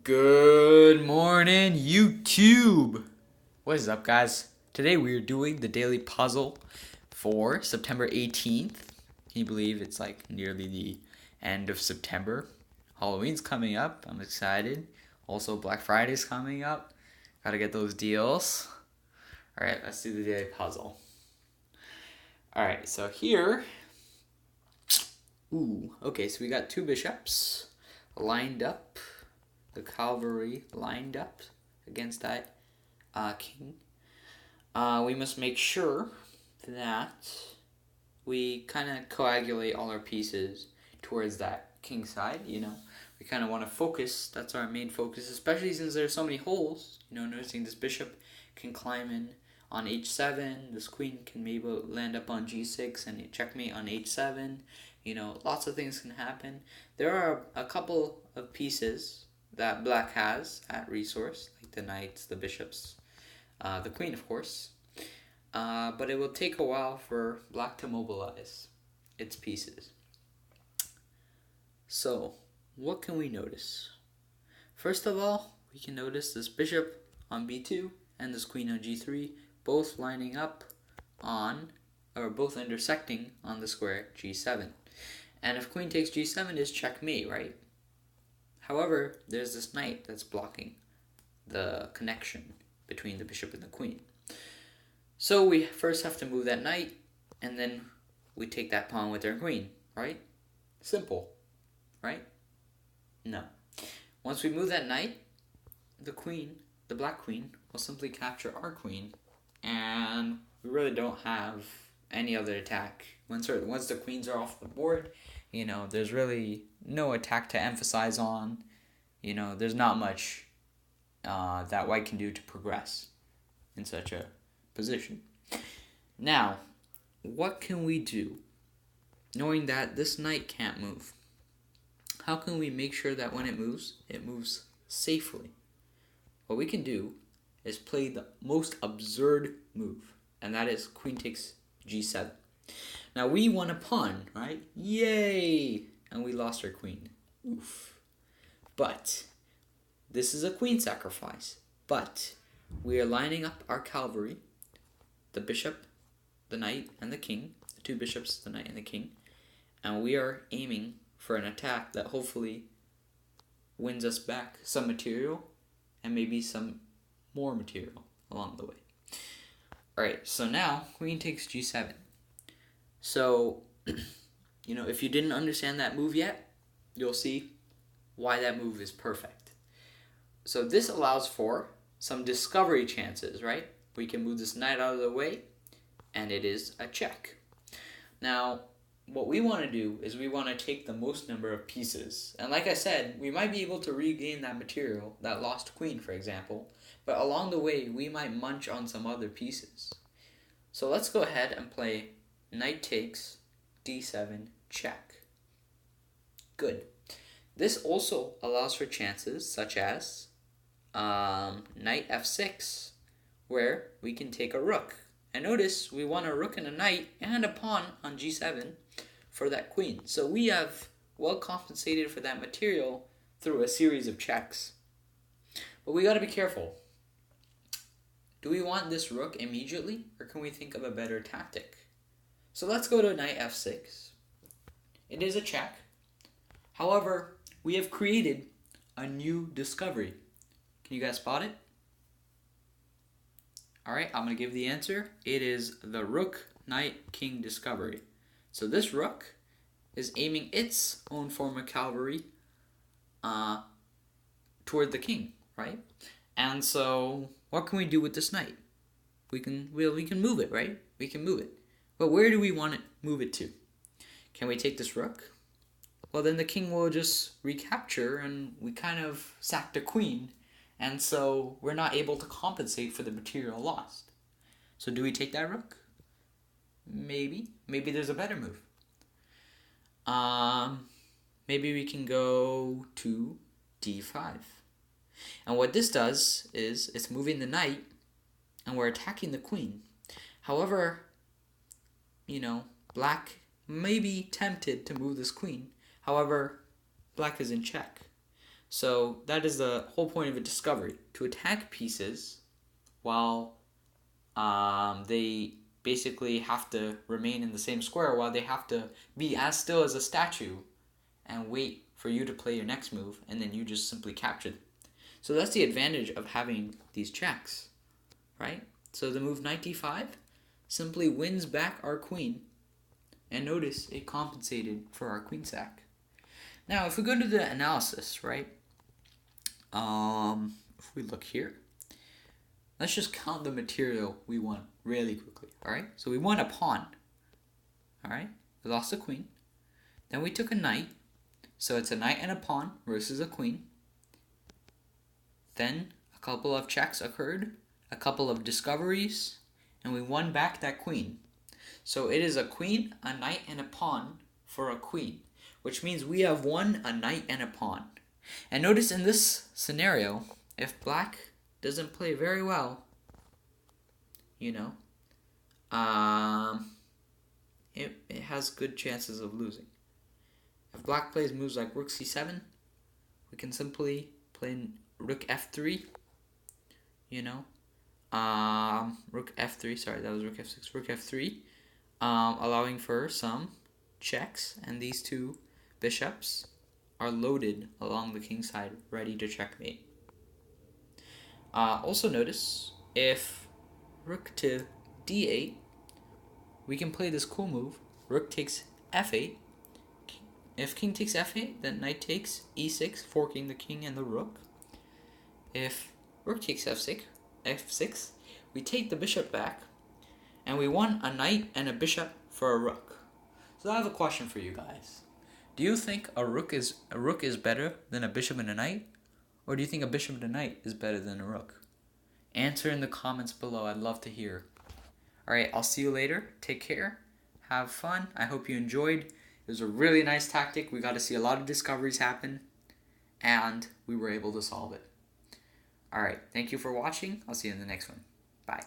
Good morning, YouTube! What is up, guys? Today we are doing the daily puzzle for September 18th. Can you believe it's like nearly the end of September? Halloween's coming up. I'm excited. Also, Black Friday's coming up. Gotta get those deals. Alright, let's do the daily puzzle. Alright, so here. Okay, so we got two bishops lined up. The cavalry lined up against that king. We must make sure that we kind of coagulate all our pieces towards that king side, We kind of want to focus. That's our main focus, especially since there's so many holes. Noticing this bishop can climb in on h7. This queen can maybe land up on g6 and checkmate on h7. Lots of things can happen. There are a couple of pieces that black has at resource, like the knights, the bishops, the queen, of course. But it will take a while for black to mobilize its pieces. So, what can we notice? First of all, we can notice this bishop on b2 and this queen on g3, both lining up on, or both intersecting on the square g7. And if queen takes g7 is checkmate, right? However, there's this knight that's blocking the connection between the bishop and the queen. So we first have to move that knight, and then we take that pawn with our queen, right? Simple, right? No. Once we move that knight, the queen, the black queen, will simply capture our queen, and we really don't have any other attack. Once the queens are off the board, there's really no attack to emphasize on. There's not much that white can do to progress in such a position. Now, what can we do knowing that this knight can't move? How can we make sure that when it moves safely? What we can do is play the most absurd move, and that is queen takes g7. Now we won a pawn, right? Yay! And we lost our queen. Oof. But this is a queen sacrifice. But we are lining up our cavalry, the bishop, the knight, and the king. The two bishops, the knight, and the king. And we are aiming for an attack that hopefully wins us back some material and maybe some more material along the way. Alright, so now queen takes g7. So, if you didn't understand that move yet, you'll see why that move is perfect. So this allows for some discovery chances, right? We can move this knight out of the way, and it is a check. Now, what we want to do is we want to take the most number of pieces. And like I said, we might be able to regain that material, that lost queen, for example, but along the way, we might munch on some other pieces. So let's go ahead and play knight takes d7 check. Good. This also allows for chances such as knight f6, where we can take a rook. And notice we want a rook and a knight and a pawn on g7 for that queen. So we have well compensated for that material through a series of checks. But we got to be careful. Do we want this rook immediately, or can we think of a better tactic? So let's go to knight f6. It is a check. However, we have created a new discovery. Can you guys spot it? Alright, I'm going to give the answer. It is the rook, knight, king discovery. So this rook is aiming its own form of cavalry toward the king, right? And so what can we do with this knight? We can move it, right? We can move it. But where do we want to move it to? Can we take this rook? Well, then the king will just recapture, and we kind of sacked a queen, and so we're not able to compensate for the material lost. So do we take that rook? Maybe. Maybe there's a better move. Maybe we can go to d5. And what this does is it's moving the knight, and we're attacking the queen. However, black may be tempted to move this queen. However, black is in check. So that is the whole point of a discovery, to attack pieces while they basically have to remain in the same square, while they have to be as still as a statue and wait for you to play your next move, and then you just simply capture them. So that's the advantage of having these checks, right? So the move knight d5 simply wins back our queen, and notice it compensated for our queen sack. Now, if we go to the analysis, right? If we look here, let's just count the material we won really quickly, all right? So we won a pawn, all right? We lost a queen. Then we took a knight, so it's a knight and a pawn versus a queen. Then a couple of checks occurred, a couple of discoveries, and we won back that queen. So it is a queen, a knight, and a pawn for a queen, which means we have won a knight and a pawn. And notice in this scenario, if black doesn't play very well, you know, it has good chances of losing. If black plays moves like rook c7, we can simply play rook f3, you know, rook f3, sorry, that was rook f6, rook f3, allowing for some checks, and these two bishops are loaded along the king side, ready to checkmate. Also notice, if rook to d8, we can play this cool move, rook takes f8. If king takes f8, then knight takes e6, forking the king and the rook. If rook takes f6, we take the bishop back, and we won a knight and a bishop for a rook. So I have a question for you guys. Do you think a rook is better than a bishop and a knight? Or do you think a bishop and a knight is better than a rook? Answer in the comments below. I'd love to hear. Alright, I'll see you later. Take care. Have fun. I hope you enjoyed. It was a really nice tactic. We got to see a lot of discoveries happen, and we were able to solve it. Alright, thank you for watching. I'll see you in the next one. Bye.